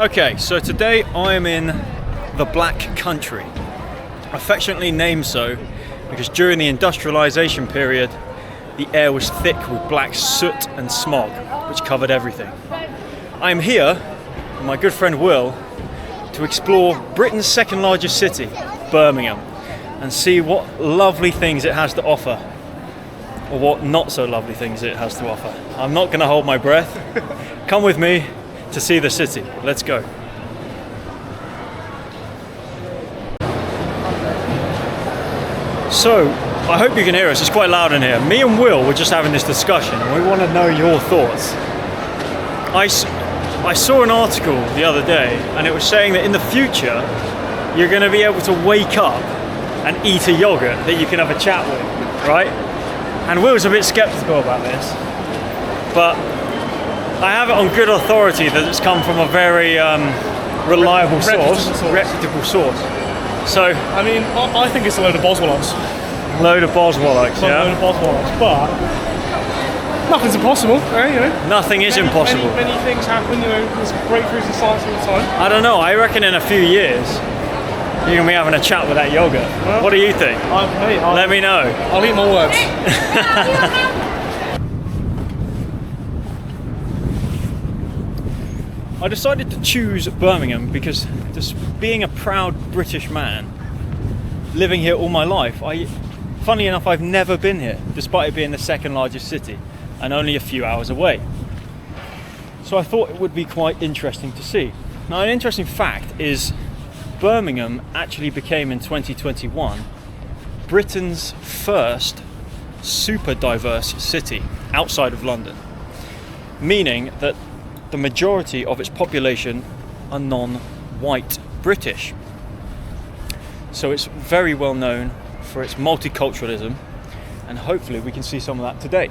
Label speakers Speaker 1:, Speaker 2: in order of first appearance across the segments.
Speaker 1: Okay, so today I am in the Black Country, affectionately named so because during the industrialization period the air was thick with black soot and smog which covered everything. I am here with my good friend Will to explore Britain's second largest city, Birmingham, and see what lovely things it has to offer, or what not so lovely things it has to offer. I'm not going to hold my breath. Come with me to see the city. Let's go. So, I hope you can hear us. It's quite loud in here. Me and Will were just having this discussion and we want to know your thoughts. I saw an article the other day and it was saying that in the future you're going to be able to wake up and eat a yogurt that you can have a chat with, right? And Will's a bit skeptical about this, but I have it on good authority that it's come from a very reliable reputable source. So
Speaker 2: I mean, I think it's a load of boswellocs.
Speaker 1: Load of boswellocs, yeah.
Speaker 2: A load of boswellocs, but nothing's impossible, you know.
Speaker 1: Nothing is impossible.
Speaker 2: Many things happen, you know. There's breakthroughs in science all the time.
Speaker 1: I don't know. I reckon in a few years you're gonna be having a chat with that yogurt. Well, what do you think? Let me know.
Speaker 2: I'll eat more words.
Speaker 1: I decided to choose Birmingham because just being a proud British man, living here all my life, funnily enough, I've never been here, despite it being the second largest city and only a few hours away. So I thought it would be quite interesting to see. Now, an interesting fact is Birmingham actually became in 2021 Britain's first super diverse city outside of London, meaning that the majority of its population are non-white British. So it's very well known for its multiculturalism, and hopefully we can see some of that today.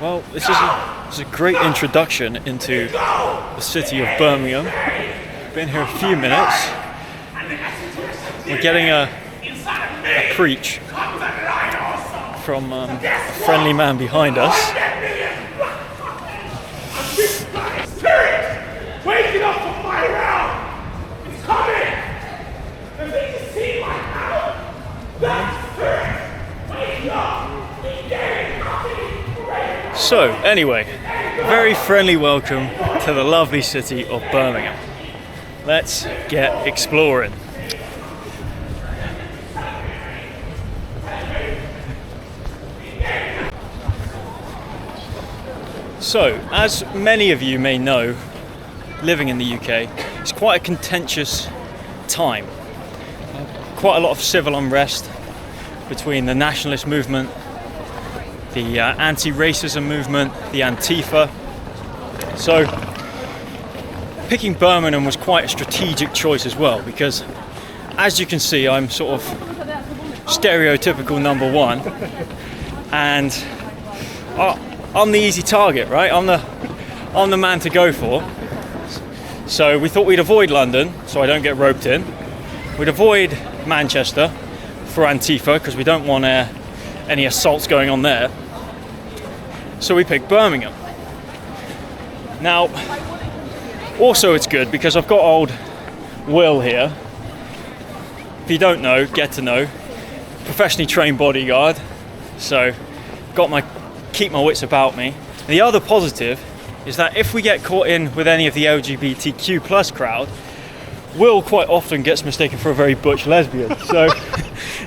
Speaker 1: Well, this is a great introduction into the city of Birmingham. Been here a few minutes. We're getting a preach from a friendly man behind us.
Speaker 3: Waking up to fight around! It's coming! And they just see like now! That's spirit! Wake up! Be dead!
Speaker 1: So, anyway, very friendly welcome to the lovely city of Birmingham. Let's get exploring. So, as many of you may know, living in the UK, it's quite a contentious time. Quite a lot of civil unrest between the nationalist movement, the anti-racism movement, the Antifa. So picking Birmingham was quite a strategic choice as well, because as you can see, I'm sort of stereotypical number one, and I'm the easy target, right? I'm the man to go for. So we thought we'd avoid London so I don't get roped in. We'd avoid Manchester for Antifa because we don't want any assaults going on there. So we picked Birmingham. Now, also it's good because I've got old Will here. If you don't know, get to know. Professionally trained bodyguard. So, keep my wits about me. The other positive is that if we get caught in with any of the LGBTQ plus crowd, Will quite often gets mistaken for a very butch lesbian.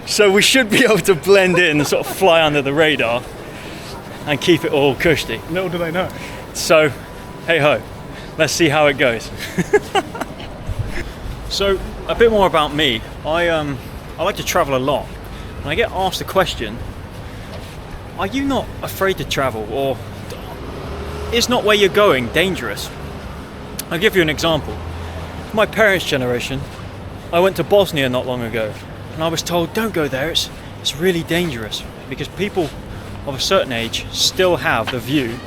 Speaker 1: So we should be able to blend in and sort of fly under the radar and keep it all cushy.
Speaker 2: Little do they know.
Speaker 1: So, hey ho, let's see how it goes. So, a bit more about me. I like to travel a lot, and I get asked the question, are you not afraid to travel, or is not where you're going dangerous? I'll give you an example. My parents' generation, I went to Bosnia not long ago, and I was told, don't go there, it's really dangerous. because people of a certain age still have the view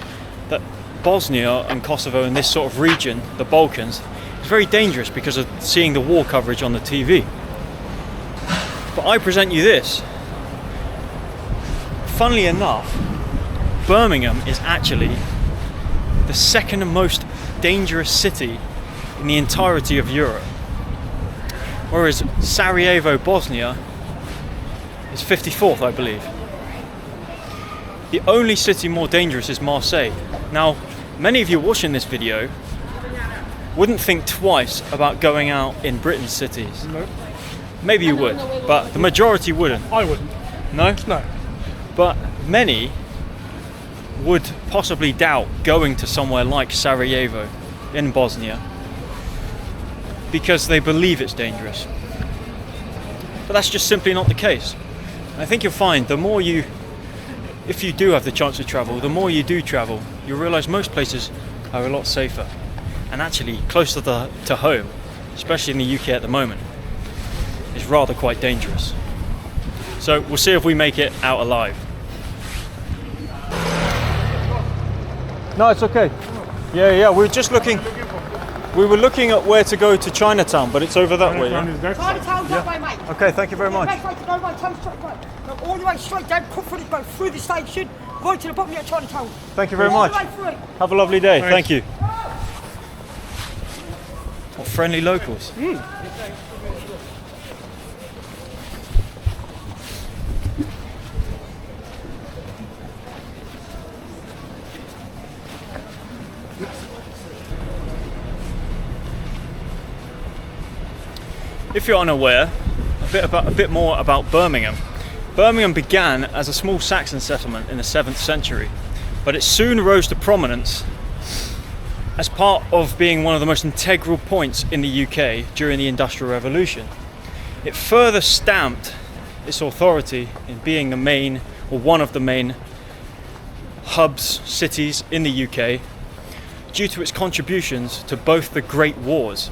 Speaker 1: that Bosnia and Kosovo and this sort of region, the Balkans, is very dangerous because of seeing the war coverage on the TV. But I present you this. Funnily enough, Birmingham is actually the second most dangerous city in the entirety of Europe, whereas Sarajevo, Bosnia, is 54th, I believe. The only city more dangerous is Marseille. Now, many of you watching this video wouldn't think twice about going out in Britain's cities.
Speaker 2: No.
Speaker 1: Maybe you would, but the majority wouldn't.
Speaker 2: I wouldn't.
Speaker 1: No?
Speaker 2: No.
Speaker 1: But many would possibly doubt going to somewhere like Sarajevo in Bosnia because they believe it's dangerous. But that's just simply not the case. I think you'll find if you do have the chance to travel, the more you do travel, you'll realise most places are a lot safer. And actually, closer to home, especially in the UK at the moment, is rather quite dangerous. So we'll see if we make it out alive. No, it's okay. Yeah, we were just looking. We were looking at where to go to Chinatown, but it's over that way. Yeah?
Speaker 4: Chinatown's that way, mate.
Speaker 1: Okay, thank you very much.
Speaker 4: Best way to go, mate. Turn straight right. Go all the way straight down, cut through go through the station, right to the bottom of Chinatown.
Speaker 1: Thank you very
Speaker 4: All
Speaker 1: much.
Speaker 4: the way through it.
Speaker 1: Have a lovely day. Thank you. What friendly locals. If you're unaware, a bit more about Birmingham. Birmingham began as a small Saxon settlement in the 7th century, but it soon rose to prominence as part of being one of the most integral points in the UK during the Industrial Revolution. It further stamped its authority in being the main, or one of the main, hubs, cities in the UK due to its contributions to both the Great Wars.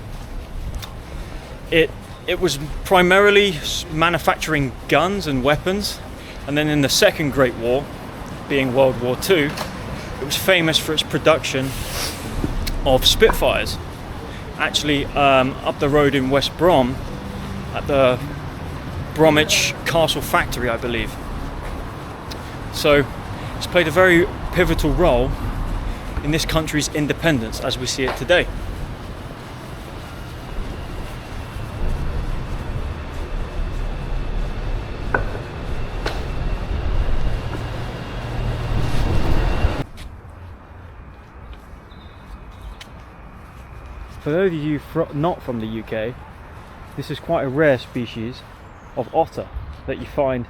Speaker 1: It was primarily manufacturing guns and weapons, and then in the Second Great War, being World War II, it was famous for its production of Spitfires. Actually, up the road in West Brom, at the Bromwich Castle factory, I believe. So it's played a very pivotal role in this country's independence as we see it today. For those of you not from the UK, this is quite a rare species of otter that you find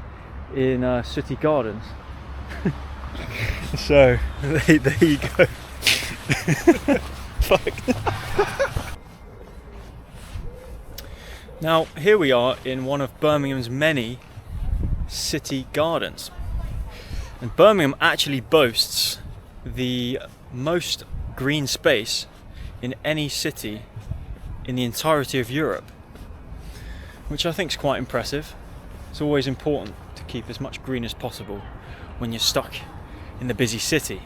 Speaker 1: in city gardens. So, there you go. Fuck. Now, here we are in one of Birmingham's many city gardens. And Birmingham actually boasts the most green space in any city in the entirety of Europe, which I think is quite impressive. It's always important to keep as much green as possible when you're stuck in the busy city.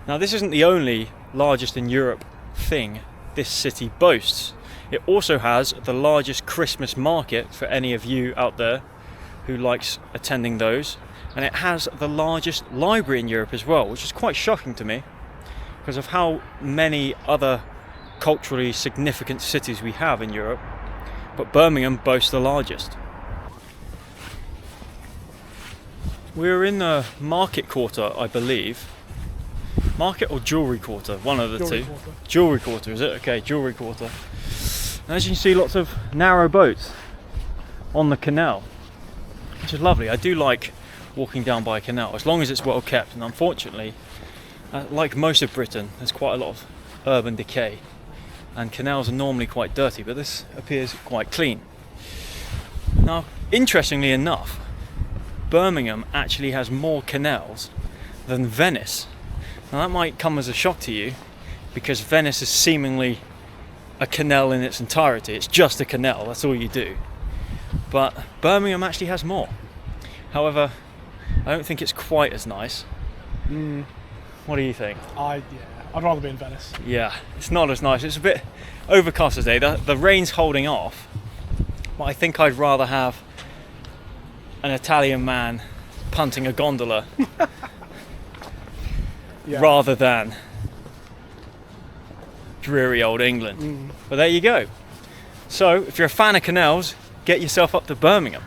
Speaker 1: Now, this isn't the only largest in Europe thing this city boasts. It also has the largest Christmas market for any of you out there who likes attending those, and it has the largest library in Europe as well, which is quite shocking to me because of how many other culturally significant cities we have in Europe, but Birmingham boasts the largest. We're in the market quarter, I believe. Market or jewellery quarter, one of the two. Jewellery quarter, is it? Okay, jewellery quarter. And as you can see, lots of narrow boats on the canal, which is lovely. I do like walking down by a canal, as long as it's well kept. And unfortunately, like most of Britain, there's quite a lot of urban decay, and canals are normally quite dirty, but this appears quite clean. Now, interestingly enough, Birmingham actually has more canals than Venice. Now that might come as a shock to you, because Venice is seemingly a canal in its entirety. It's just a canal, that's all you do. But Birmingham actually has more. However, I don't think it's quite as nice. What do you think?
Speaker 2: I'd rather be in Venice.
Speaker 1: Yeah, it's not as nice. It's a bit overcast today. The rain's holding off, but I think I'd rather have an Italian man punting a gondola rather than dreary old England. But there you go. So if you're a fan of canals, get yourself up to Birmingham.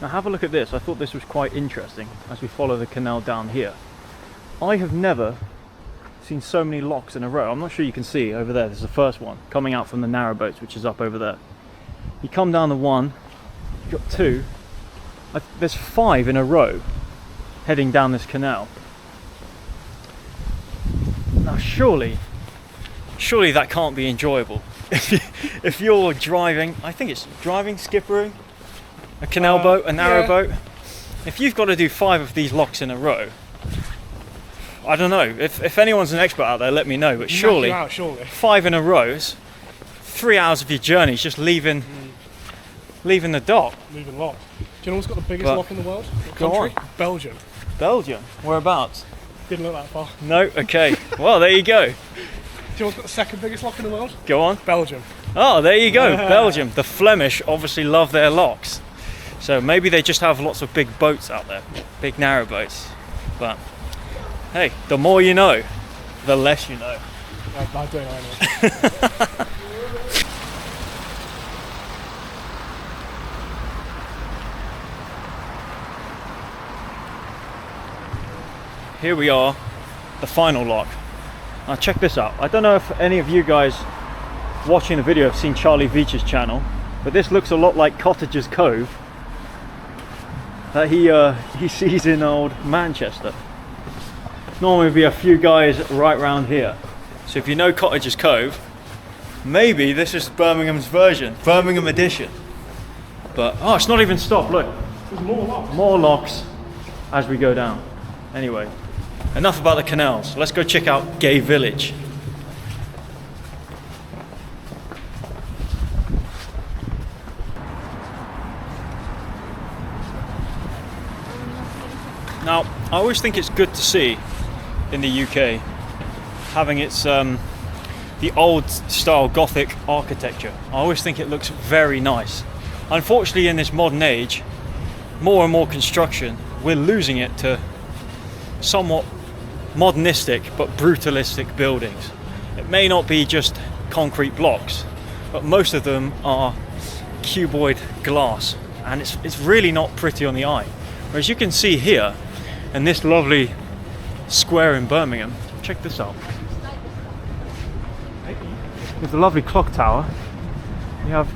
Speaker 1: Now have a look at this. I thought this was quite interesting as we follow the canal down here. I have never seen so many locks in a row. I'm not sure you can see over there. There's the first one coming out from the narrow boats, which is up over there. You come down the one, you've got two. There's 5 in a row heading down this canal. Now surely that can't be enjoyable. If you're driving, I think it's driving, skippering, a canal boat, a narrow boat. If you've got to do 5 of these locks in a row, I don't know. If anyone's an expert out there, let me know. But surely 5 in a row is 3 hours of your journey is just leaving the dock.
Speaker 2: Leaving lock. Do you know what's got the biggest lock in the world?
Speaker 1: Go on.
Speaker 2: Belgium.
Speaker 1: Belgium? Whereabouts?
Speaker 2: Didn't look that far.
Speaker 1: No? Okay. Well, there you go.
Speaker 2: Do you know what's got the second biggest lock in the world?
Speaker 1: Go on.
Speaker 2: Belgium.
Speaker 1: Oh, there you go. Belgium. The Flemish obviously love their locks. So maybe they just have lots of big boats out there. Big narrow boats. But hey, the more you know, the less you know.
Speaker 2: I don't know anyway.
Speaker 1: Here we are, the final lock. Now check this out. I don't know if any of you guys watching the video have seen Charlie Veach's channel, but this looks a lot like Cottager's Cove that he sees in old Manchester. Normally be a few guys right round here. So if you know Cottager's Cove, maybe this is Birmingham's version, Birmingham edition. But oh, it's not even stopped. Look,
Speaker 2: There's more locks.
Speaker 1: more locks as we go down. Anyway, enough about the canals. Let's go check out Gay Village. Now, I always think it's good to see in the UK having its the old style Gothic architecture. I always think it looks very nice. Unfortunately, in this modern age, more and more construction, we're losing it to somewhat modernistic but brutalistic buildings. It may not be just concrete blocks, but most of them are cuboid glass, and it's really not pretty on the eye. Whereas you can see here in this lovely square in Birmingham, check this out. There's a lovely clock tower. You have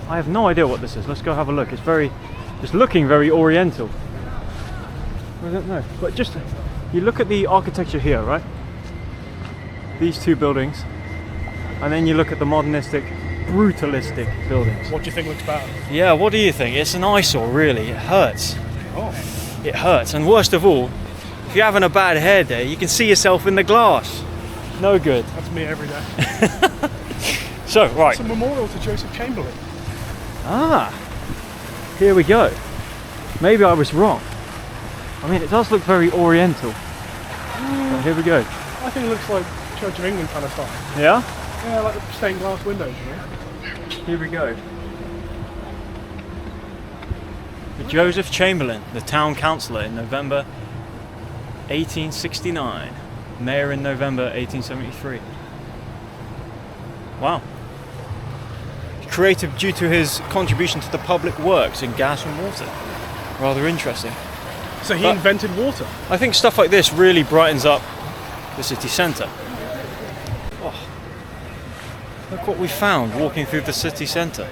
Speaker 1: I have no idea what this is. Let's go have a look. It's looking very oriental. I don't know, but just you look at the architecture here, right? These two buildings, and then you look at the modernistic, brutalistic buildings.
Speaker 2: What do you think looks better?
Speaker 1: Yeah, what do you think? It's an eyesore, really. It hurts.
Speaker 2: Oh.
Speaker 1: It hurts, and worst of all, if you're having a bad hair day, you can see yourself in the glass. No good.
Speaker 2: That's me every day.
Speaker 1: So, right.
Speaker 2: It's a memorial to Joseph Chamberlain.
Speaker 1: Ah, here we go. Maybe I was wrong. I mean, it does look very oriental. But here we go.
Speaker 2: I think it looks like Church of England kind of style.
Speaker 1: Yeah?
Speaker 2: Yeah, like the stained glass windows, you know?
Speaker 1: Here we go. Joseph Chamberlain, the town councillor in November 1869. Mayor in November 1873. Wow. Created due to his contribution to the public works in gas and water. Rather interesting.
Speaker 2: So he invented water.
Speaker 1: I think stuff like this really brightens up the city centre. Oh, look what we found walking through the city centre.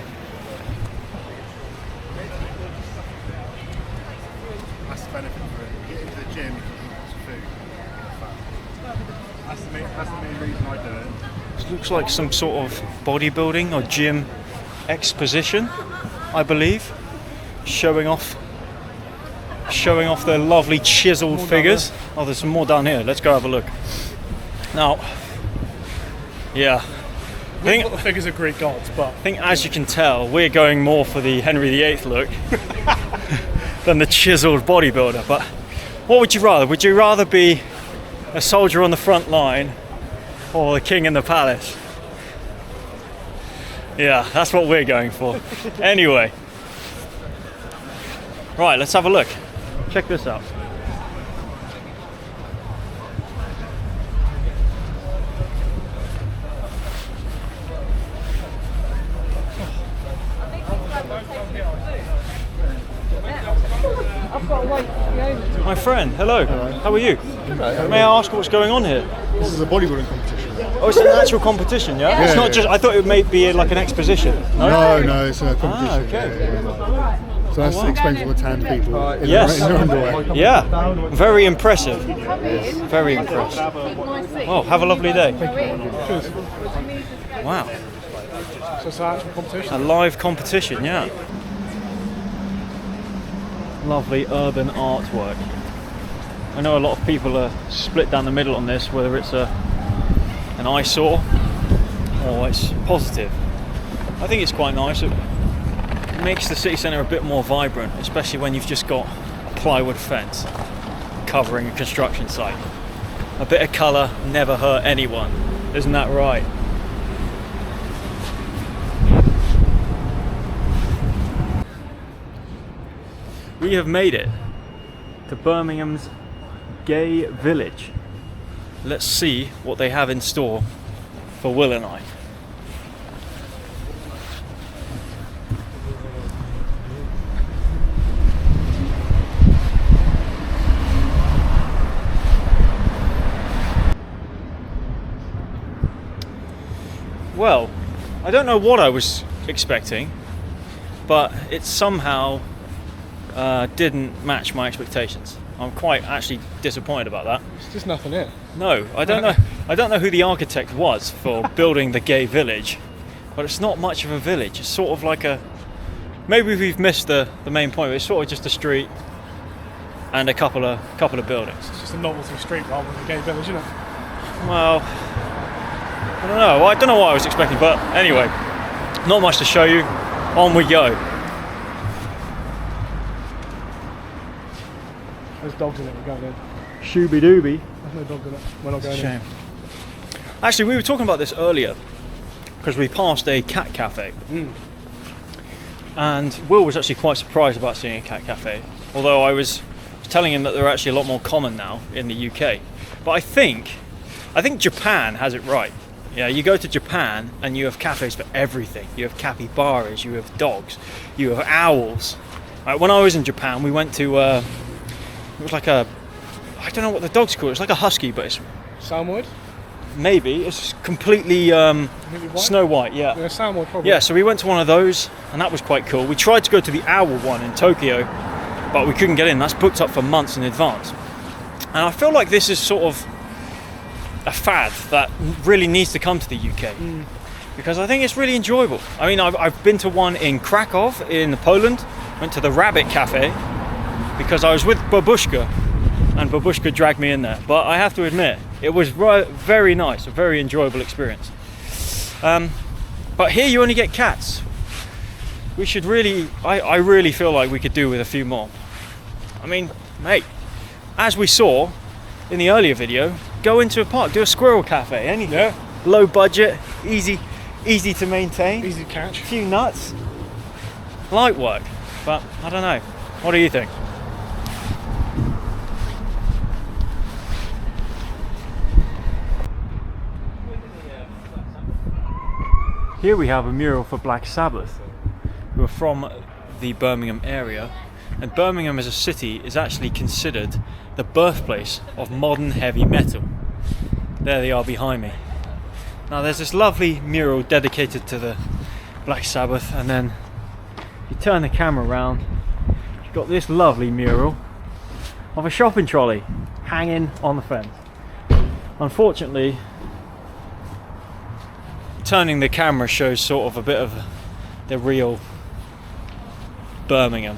Speaker 5: That's the benefit for it. You get into the gym, you can eat some food. That's the main reason I do it.
Speaker 1: It looks like some sort of bodybuilding or gym exposition, I believe, showing off their lovely chiseled figures. Oh, there's some more down here. Let's go have a look. Now, yeah, think-
Speaker 2: Not the figures of Greek gods, but
Speaker 1: I think, as you can tell, we're going more for the Henry VIII look than the chiseled bodybuilder. But what would you rather? Would you rather be a soldier on the front line or the king in the palace? Yeah, that's what we're going for. Anyway, right, let's have a look. Check this out. My friend, hello. How are you? May I ask what's going on here?
Speaker 5: This is a bodybuilding competition.
Speaker 1: Oh, it's an actual competition, yeah? It's not just, I thought it may be like an exposition. No?
Speaker 5: No, it's a competition.
Speaker 1: Okay.
Speaker 5: Yeah. So that explains all the tan people in
Speaker 1: Yes.
Speaker 5: their underwear.
Speaker 1: Yeah, very impressive. Very impressive. Oh, have a lovely day. Wow,
Speaker 2: so it's an actual competition.
Speaker 1: a live competition, yeah. Lovely urban artwork. I know a lot of people are split down the middle on this, whether it's an eyesore or it's positive. I think it's quite nice. It makes the city centre a bit more vibrant, especially when you've just got a plywood fence covering a construction site. A bit of colour never hurt anyone, isn't that right? We have made it to Birmingham's gay village. Let's see what they have in store for Will and I. Well, I don't know what I was expecting, but it somehow didn't match my expectations. I'm quite actually disappointed about that.
Speaker 2: There's just nothing here.
Speaker 1: No, I don't know. I don't know who the architect was for building the gay village, but it's not much of a village. It's sort of like a. Maybe we've missed the main point. But it's sort of just a street and a couple of buildings.
Speaker 2: It's just a novelty street rather than a gay village, isn't it?
Speaker 1: Well, I don't know. I don't know what I was expecting, but anyway, not much to show you. On we go.
Speaker 2: There's dogs in it, we're going in.
Speaker 1: Shooby dooby.
Speaker 2: There's no dogs in it, we're not going in.
Speaker 1: Shame. Actually, we were talking about this earlier because we passed a cat cafe, and Will was actually quite surprised about seeing a cat cafe. Although I was telling him that they're actually a lot more common now in the UK. But I think Japan has it right. Yeah, you go to Japan and you have cafes for everything. You have capybaras, you have dogs, you have owls. When I was in Japan, we went to it was like a, I don't know what the dog's called. It's like a husky, but it's
Speaker 2: Salmwood?
Speaker 1: maybe it's completely
Speaker 2: Completely white?
Speaker 1: snow white. Yeah.
Speaker 2: Yeah, Salmwood probably.
Speaker 1: Yeah, so we went to one of those, and that was quite cool. We tried to go to the owl one in Tokyo, but we couldn't get in. That's booked up for months in advance. And I feel like this is sort of a fad that really needs to come to the UK, because I think it's really enjoyable. I mean, I've been to one in Krakow in Poland, went to the Rabbit Cafe, because I was with Babushka, and Babushka dragged me in there. But I have to admit, it was very nice, a very enjoyable experience. But here you only get cats. We should really, I really feel like we could do with a few more. I mean, mate, as we saw in the earlier video, go into a park, do a squirrel cafe, anything.
Speaker 2: Yeah.
Speaker 1: Low budget, easy to maintain.
Speaker 2: Easy to catch.
Speaker 1: A few nuts, light work. But I don't know. What do you think? Here we have a mural for Black Sabbath, who are from the Birmingham area, and Birmingham as a city is actually considered the birthplace of modern heavy metal. There they are behind me. Now there's this lovely mural dedicated to the Black Sabbath, and then you turn the camera around, you've got this lovely mural of a shopping trolley hanging on the fence. Unfortunately, turning the camera shows sort of a bit of the real Birmingham.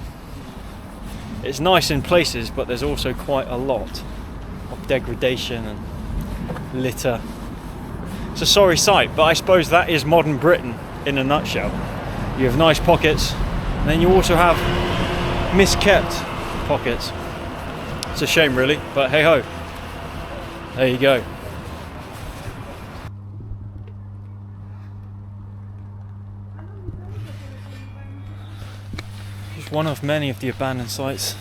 Speaker 1: It's nice in places, but there's also quite a lot of degradation and litter. it's a sorry sight, but I suppose that is modern Britain in a nutshell. You have nice pockets, and then you also have miskept pockets. It's a shame really, but hey ho, there you go. Just one of many of the abandoned sites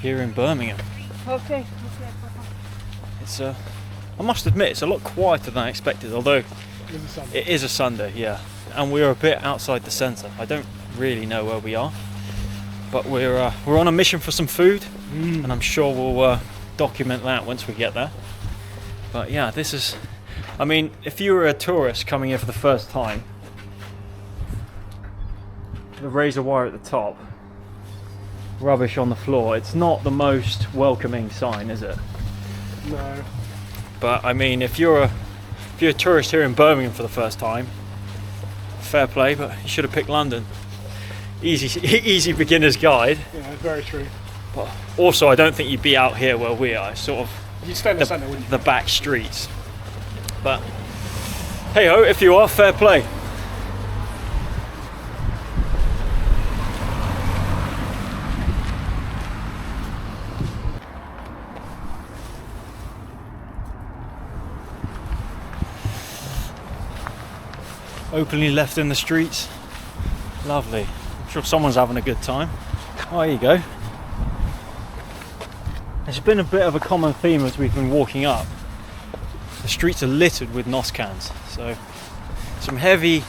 Speaker 1: here in Birmingham.
Speaker 4: Okay.
Speaker 1: It's I must admit, it's a lot quieter than I expected, although it is a Sunday, yeah. And we're a bit outside the centre. I don't really know where we are, but we're on a mission for some food, and I'm sure we'll document that once we get there. But yeah, this is, I mean, if you were a tourist coming here for the first time, the razor wire at the top, rubbish on the floor, it's not the most welcoming sign, is it?
Speaker 2: No.
Speaker 1: But I mean, if you're a tourist here in Birmingham for the first time, fair play, but you should have picked London. Easy beginner's guide.
Speaker 2: Yeah, very true.
Speaker 1: But also, I don't think you'd be out here where we are. It's sort of
Speaker 2: You'd stay in the centre, wouldn't you?
Speaker 1: the back streets. But hey ho, if you are, fair play. Openly left in the streets. Lovely. I'm sure someone's having a good time. Oh, there you go. It's been a bit of a common theme as we've been walking up. The streets are littered with NOS cans. So some heavy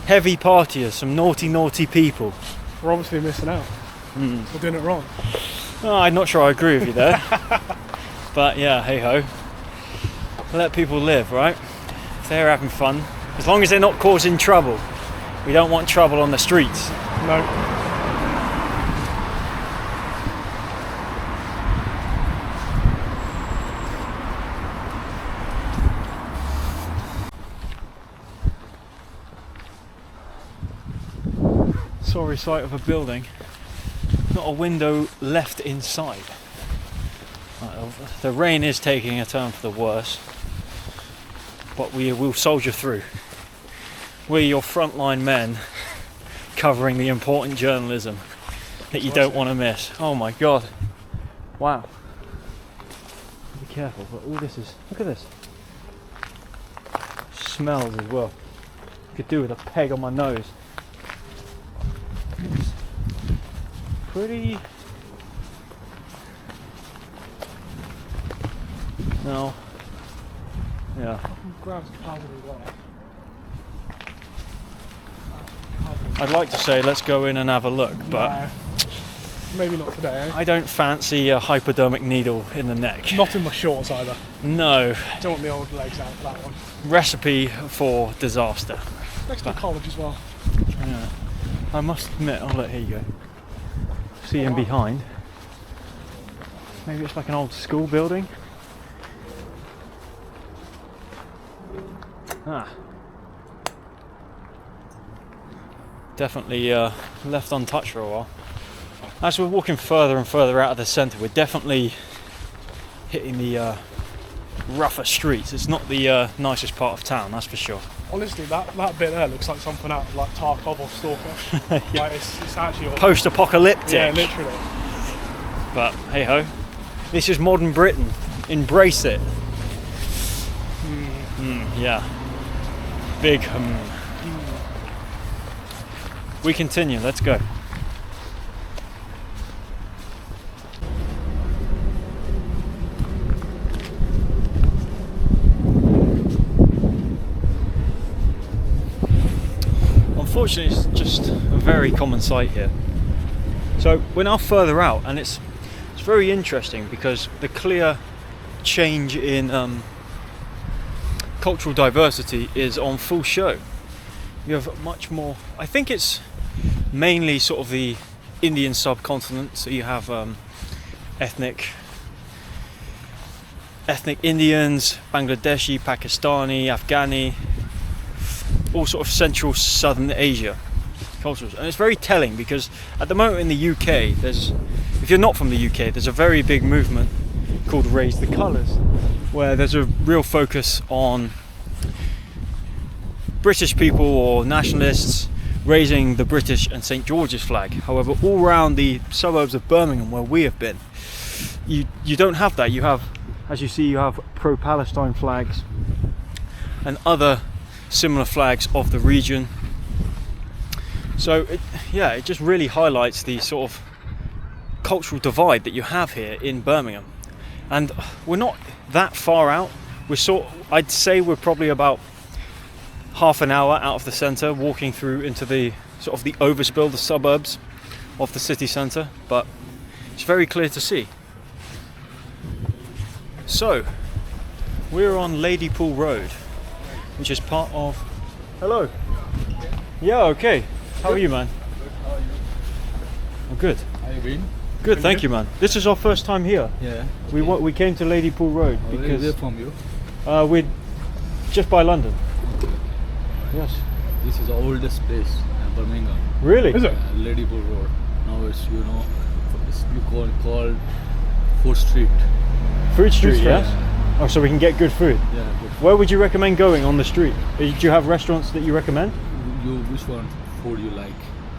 Speaker 1: partiers, some naughty people.
Speaker 2: We're obviously missing out. We're doing it wrong.
Speaker 1: Oh, I'm not sure I agree with you there. But yeah, hey ho. Let people live, right? If they're having fun. As long as they're not causing trouble. We don't want trouble on the streets.
Speaker 2: No.
Speaker 1: Sorry sight of a building. Not a window left inside. The rain is taking a turn for the worse. But we will soldier through. We're your frontline men covering the important journalism that you don't want to miss. Oh my god. Wow. Be careful, but all this is, look at this. Smells as well. Could do with a peg on my nose. It's pretty. No. Yeah. I'd like to say let's go in and have a look, but
Speaker 2: No. Maybe not today, eh?
Speaker 1: I don't fancy a hypodermic needle in the neck.
Speaker 2: Not in my shorts either.
Speaker 1: No.
Speaker 2: Don't want the old legs out for that one.
Speaker 1: Recipe for disaster.
Speaker 2: Next to college as well.
Speaker 1: Yeah. I must admit, oh look, here you go. See him behind. Maybe it's like an old school building. Ah. Definitely left untouched for a while. As we're walking further and further out of the centre, we're definitely hitting the rougher streets. It's not the nicest part of town, that's for sure.
Speaker 2: Honestly, that bit there looks like something out of like Tarkov or Stalker.
Speaker 1: Yeah.
Speaker 2: Like it's actually awesome.
Speaker 1: Post-apocalyptic.
Speaker 2: Yeah, literally.
Speaker 1: But hey ho, this is modern Britain. Embrace it. Yeah. Big. We continue. Let's go. Unfortunately, it's just a very common sight here. So we're now further out, and it's very interesting because the clear change in cultural diversity is on full show. You have much more. I think it's mainly sort of the Indian subcontinent. So you have ethnic Indians, Bangladeshi, Pakistani, Afghani, all sort of central southern Asia cultures. And it's very telling because at the moment in the UK, if you're not from the UK, there's a very big movement called Raise the Colours. where there's a real focus on British people or nationalists raising the British and St George's flag. However, all around the suburbs of Birmingham where we have been, you don't have that. You have, as you see, you have pro-Palestine flags and other similar flags of the region. So it just really highlights the sort of cultural divide that you have here in Birmingham. And we're not that far out. I'd say we're probably about half an hour out of the centre, walking through into the sort of the overspill, the suburbs of the city centre, but it's very clear to see. So we're on Ladypool Road, which is part of... Hello. Yeah, okay. How are you, man? I'm good.
Speaker 6: How you been?
Speaker 1: Good, thank you, man. This is our first time here.
Speaker 6: Yeah.
Speaker 1: We came to Ladypool Road because
Speaker 6: Where from you?
Speaker 1: we're just by London. Yes.
Speaker 6: This is the oldest place in Birmingham.
Speaker 1: Really?
Speaker 2: Is it?
Speaker 6: Ladypool Road. Now it's called Fourth Street.
Speaker 1: Food Street,
Speaker 2: Street,
Speaker 1: yes? Oh, so we can get good food.
Speaker 6: Yeah. Good.
Speaker 1: Where would you recommend going on the street? Do you have restaurants that you recommend?
Speaker 6: Which one food you like?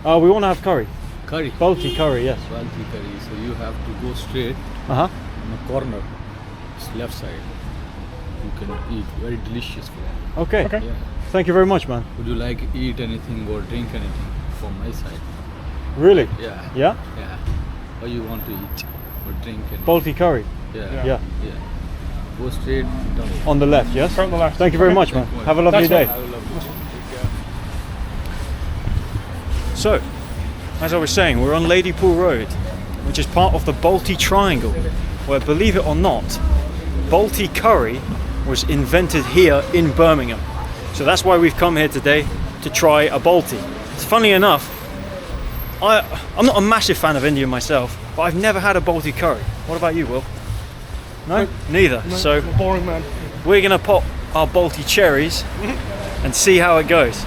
Speaker 1: We want to have curry.
Speaker 6: Curry.
Speaker 1: Balti curry, yes.
Speaker 6: Balti curry. So you have to go straight
Speaker 1: Uh-huh.
Speaker 6: on the corner. It's left side. You can eat. Very delicious food.
Speaker 1: Okay.
Speaker 2: Okay.
Speaker 6: Yeah.
Speaker 1: Thank you very much, man.
Speaker 6: Would you like eat anything or drink anything from my side?
Speaker 1: Really?
Speaker 6: Yeah.
Speaker 1: Yeah?
Speaker 6: Yeah. Or you want to eat or drink anything?
Speaker 1: Balti curry.
Speaker 6: Yeah.
Speaker 2: Yeah.
Speaker 1: Yeah.
Speaker 6: Yeah. Go straight down.
Speaker 1: On the left, yes?
Speaker 2: Turn on the left.
Speaker 1: Thank you very
Speaker 2: Okay.
Speaker 1: much, man. Have a lovely
Speaker 2: That's
Speaker 1: day.
Speaker 6: I will love you.
Speaker 1: So, as I was saying, we're on Ladypool Road, which is part of the Balti Triangle, where, believe it or not, Balti curry was invented here in Birmingham. So that's why we've come here today to try a Balti. Funny enough, I'm not a massive fan of Indian myself, but I've never had a Balti curry. What about you, Will? No? Neither.
Speaker 2: No,
Speaker 1: So
Speaker 2: I'm a boring man.
Speaker 1: we're gonna pop our Balti cherries and see how it goes.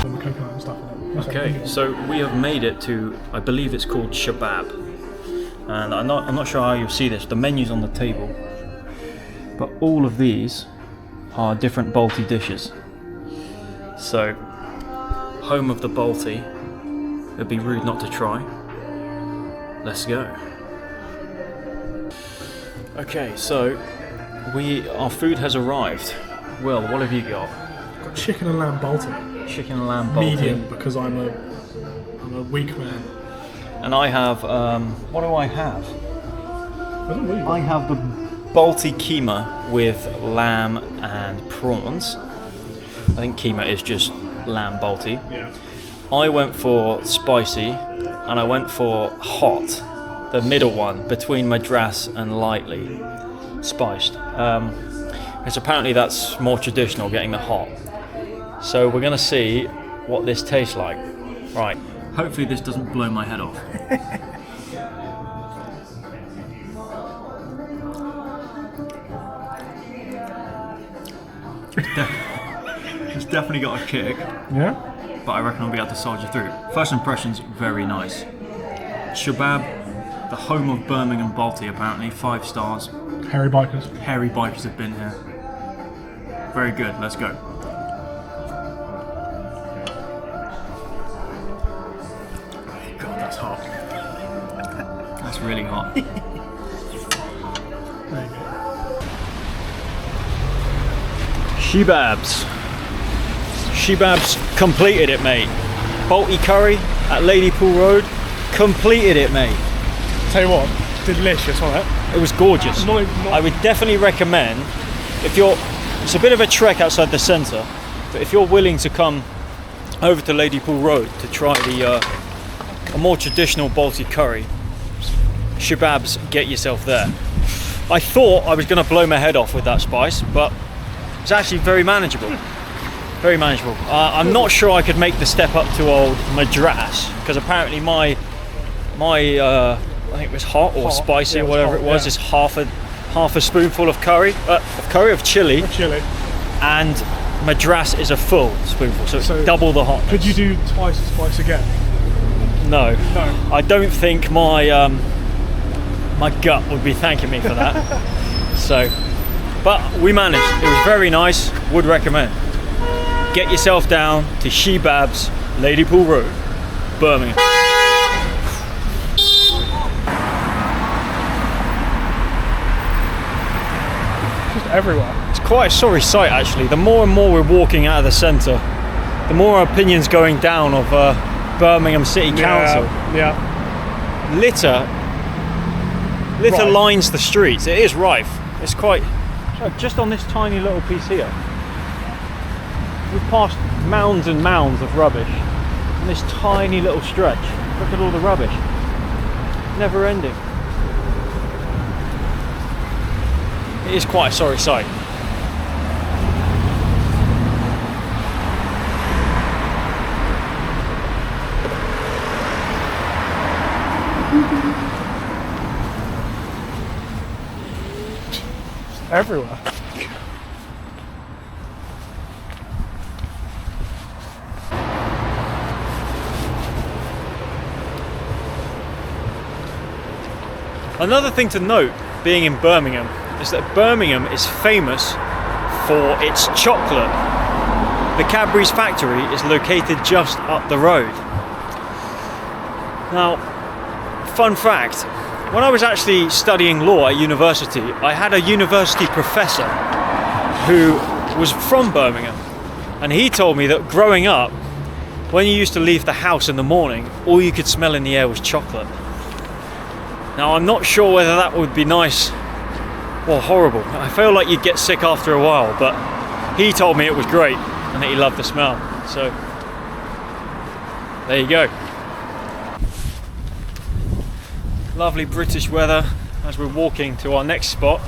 Speaker 2: And coconut and stuff in it.
Speaker 1: Okay, so we have made it to, I believe it's called Shabab, and I'm not sure how you'll see this. The menu's on the table, but all of these are different Balti dishes. So, home of the Balti. It'd be rude not to try. Let's go. Okay, so our food has arrived. Will, what have you got?
Speaker 2: Got chicken and lamb balti.
Speaker 1: Chicken and lamb Balti.
Speaker 2: Medium, because I'm a weak man.
Speaker 1: And I have, what do I have?
Speaker 2: I don't really
Speaker 1: I have the Balti keema with lamb and prawns. I think keema is just lamb Balti.
Speaker 2: Yeah.
Speaker 1: I went for spicy and I went for hot, the middle one between Madras and lightly spiced. Because apparently that's more traditional, getting the hot. So we're gonna see what this tastes like. Right. Hopefully this doesn't blow my head off. It's definitely got a kick,
Speaker 2: Yeah?
Speaker 1: but I reckon I'll be able to soldier through. First impressions, very nice. Shabab, the home of Birmingham Balti, apparently, 5 stars.
Speaker 2: Hairy bikers.
Speaker 1: Hairy bikers have been here. Very good, let's go. God, that's hot. That's really hot.
Speaker 2: There you go.
Speaker 1: Shebabs. Shebabs completed it, mate. Balti curry at Ladypool Road, completed it, mate.
Speaker 2: Tell you what, delicious, wasn't it?
Speaker 1: It was gorgeous.
Speaker 2: Not-
Speaker 1: I would definitely recommend, if you're, it's a bit of a trek outside the centre, but if you're willing to come over to Ladypool Road to try a more traditional Balti curry, Shebabs, get yourself there. I thought I was going to blow my head off with that spice, but it's actually very manageable. Very manageable. I'm not sure I could make the step up to old Madras, because apparently my I think it was hot or
Speaker 2: Hot.
Speaker 1: spicy
Speaker 2: Yeah,
Speaker 1: or
Speaker 2: it was
Speaker 1: whatever
Speaker 2: hot,
Speaker 1: it was,
Speaker 2: yeah.
Speaker 1: just half a spoonful of curry, of chili,
Speaker 2: Chili.
Speaker 1: and Madras is a full spoonful, so it's
Speaker 2: So
Speaker 1: double the hotness.
Speaker 2: Could you do twice the spice again?
Speaker 1: No.
Speaker 2: No.
Speaker 1: I don't think my my gut would be thanking me for that. So, but we managed. It was very nice. Would recommend. Get yourself down to Shebab's Ladypool Road, Birmingham.
Speaker 2: Just everywhere.
Speaker 1: It's quite a sorry sight actually. The more and more we're walking out of the centre, the more our opinions going down of Birmingham City Council.
Speaker 2: Yeah.
Speaker 1: Litter
Speaker 2: Rife.
Speaker 1: lines the streets. It is rife. It's quite just on this tiny little piece here. We've passed mounds and mounds of rubbish on this tiny little stretch. Look at all the rubbish. Never ending. It is quite a sorry sight.
Speaker 2: Everywhere.
Speaker 1: Another thing to note, being in Birmingham, is that Birmingham is famous for its chocolate. The Cadbury's factory is located just up the road. Now, fun fact, when I was actually studying law at university, I had a university professor who was from Birmingham, and he told me that growing up, when you used to leave the house in the morning, all you could smell in the air was chocolate. Now, I'm not sure whether that would be nice or horrible. I feel like you'd get sick after a while, but he told me it was great and that he loved the smell. So, there you go. Lovely British weather as we're walking to our next spot.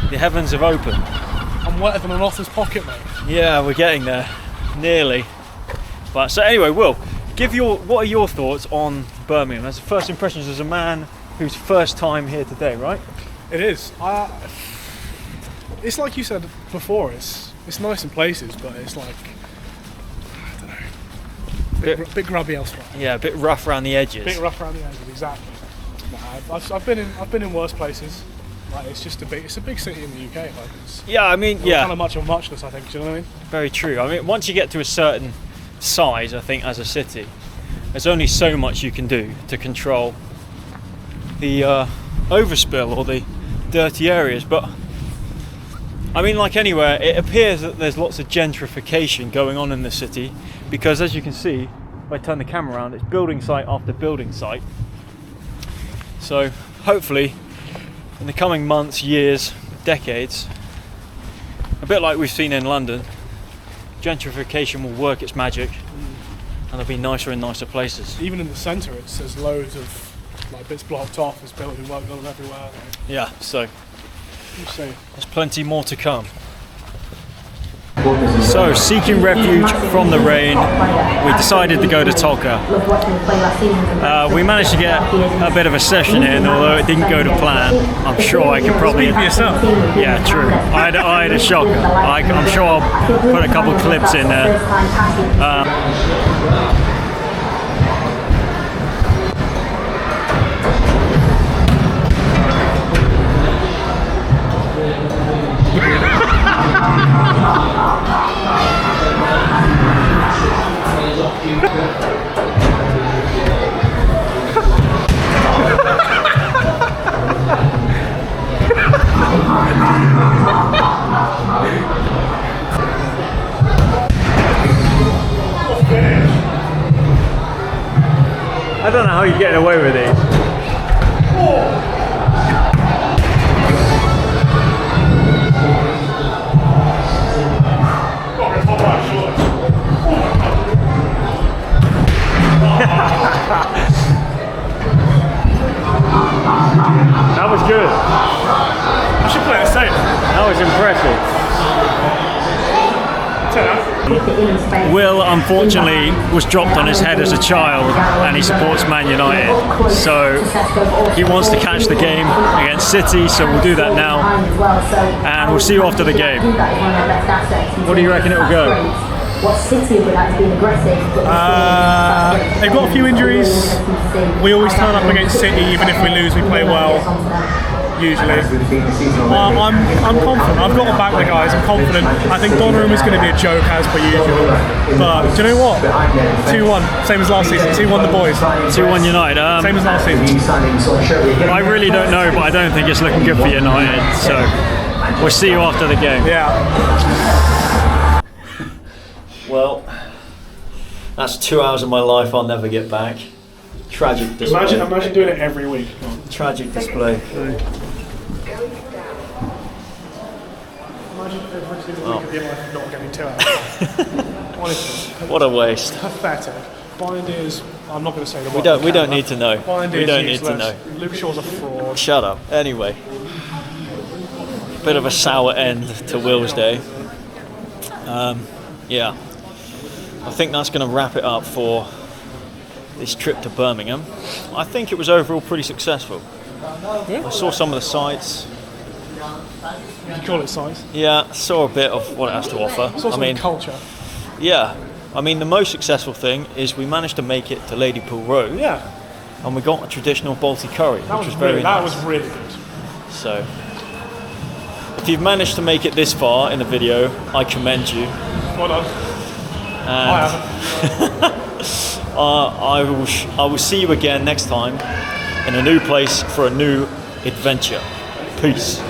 Speaker 1: The heavens have opened.
Speaker 2: I'm wetter than an otter's pocket, mate.
Speaker 1: Yeah, we're getting there. Nearly. But so anyway, Will, what are your thoughts on Birmingham as first impressions as a man whose first time here today, right?
Speaker 2: It is. It's like you said before. It's nice in places, but it's like I don't know, bit grubby elsewhere.
Speaker 1: Yeah, a bit rough around the edges.
Speaker 2: Bit rough around the edges, exactly. I've been in worse places. Like it's a big city in the UK. Like
Speaker 1: Yeah, I mean, yeah.
Speaker 2: Kind of much of a muchness, I think. Do you know what I mean?
Speaker 1: Very true. I mean, once you get to a certain size, I think as a city, there's only so much you can do to control the overspill or the dirty areas. But I mean, like anywhere, it appears that there's lots of gentrification going on in the city because, as you can see, if I turn the camera around, it's building site after building site. So hopefully in the coming months, years, decades, a bit like we've seen in London, gentrification will work its magic and there'll be nicer and nicer places.
Speaker 2: Even in the centre, there's loads of like bits blocked off, there's building work going everywhere. Like,
Speaker 1: Yeah, so
Speaker 2: you see.
Speaker 1: there's plenty more to come. So, seeking refuge from the rain, we decided to go to Tolka. We managed to get a bit of a session in, although it didn't go to plan. I'm sure I could probably...
Speaker 2: Speak for yourself.
Speaker 1: Yeah, true. I had a shocker. I'm sure I'll put a couple clips in there. I don't know how you're getting away with these. That was good.
Speaker 2: I should play it safe.
Speaker 1: That was impressive. Will, unfortunately, was dropped on his head as a child and he supports Man United. So he wants to catch the game against City, so we'll do that now. And we'll see you after the game. What do you reckon it will go?
Speaker 7: What city would like to be aggressive?
Speaker 2: They've got a few injuries. We always turn up against City, even if we lose, we play well. Usually. I'm confident. I've got to back the guys. I'm confident. I think Donnarumma is going to be a joke as per usual. But do you know what? 2-1, same as last season. 2-1 the boys.
Speaker 1: 2-1 United.
Speaker 2: Same as last season.
Speaker 1: I really don't know, but I don't think it's looking good for United. So we'll see you after the game.
Speaker 2: Yeah.
Speaker 1: Well, that's 2 hours of my life I'll never get back. Tragic display.
Speaker 2: Imagine doing it every week.
Speaker 1: Tragic display.
Speaker 2: Imagine every single week of your life not getting 2 hours. Honestly.
Speaker 1: What a waste.
Speaker 2: Pathetic. Binders, I'm not going to say the
Speaker 1: We
Speaker 2: word.
Speaker 1: don't need to know.
Speaker 2: Binders
Speaker 1: We don't
Speaker 2: useless.
Speaker 1: need to know.
Speaker 2: Luke Shaw's a fraud.
Speaker 1: Shut up. Anyway. Bit of a sour end to Will's day. Yeah. I think that's going to wrap it up for this trip to Birmingham. I think it was overall pretty successful.
Speaker 2: Yeah.
Speaker 1: I saw some of the sites.
Speaker 2: You call it size.
Speaker 1: Yeah, saw a bit of what it has to offer.
Speaker 2: It's also culture.
Speaker 1: Yeah. I mean, the most successful thing is we managed to make it to Ladypool Road.
Speaker 2: Yeah.
Speaker 1: And we got a traditional balti curry, which was very nice.
Speaker 2: That was really good.
Speaker 1: So, if you've managed to make it this far in the video, I commend you.
Speaker 2: Well done. I haven't.
Speaker 1: I will see you again next time in a new place for a new adventure. Peace.